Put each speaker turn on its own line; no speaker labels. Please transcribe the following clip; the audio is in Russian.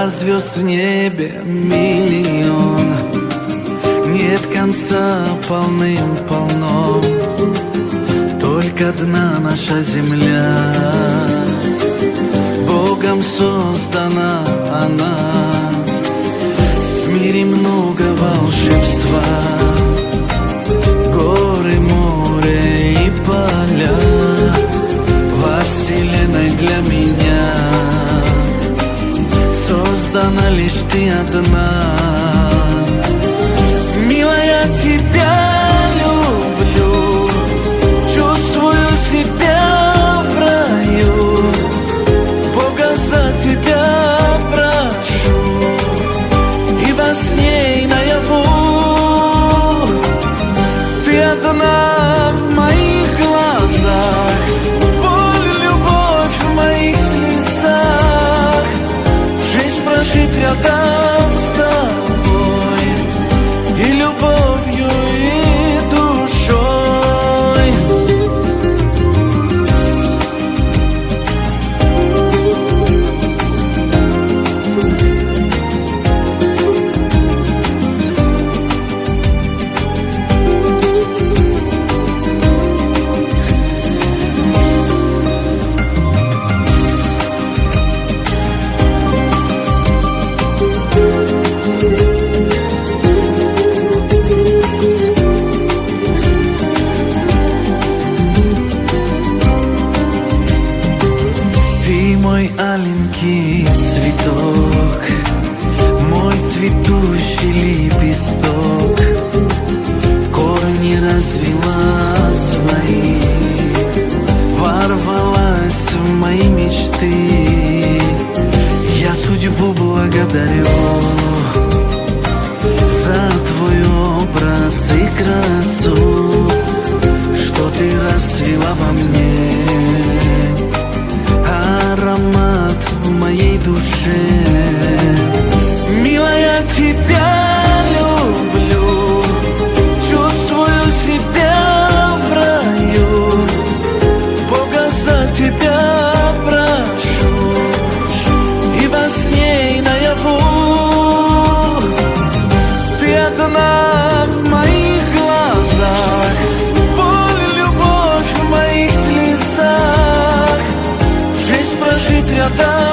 А звезд в небе миллион, нет конца полным-полно, только одна наша земля. Богом создана она, в мире много волшебства. Горы, море и поля, во вселенной для меня создана лишь ты одна. Милая, тебя люблю, чувствую себя в раю. Бога за тебя прошу, и во сне, и наяву. Ты одна в моих глазах, боль, любовь в моих слезах. Жизнь прожить рядом с тобой, и любовью, и душой. Мой аленький цветок, мой цветущий лепесток, корни развела свои, ворвалась в мои мечты. Я судьбу благодарю за твой образ и красу, что ты расцвела во мне. Аромат в моей душе. Милая, тебя люблю, чувствую себя в раю. Бога за тебя прошу, и во сне, и наяву. Ты одна в моих глазах, боль, любовь в моих слезах. Жить рядом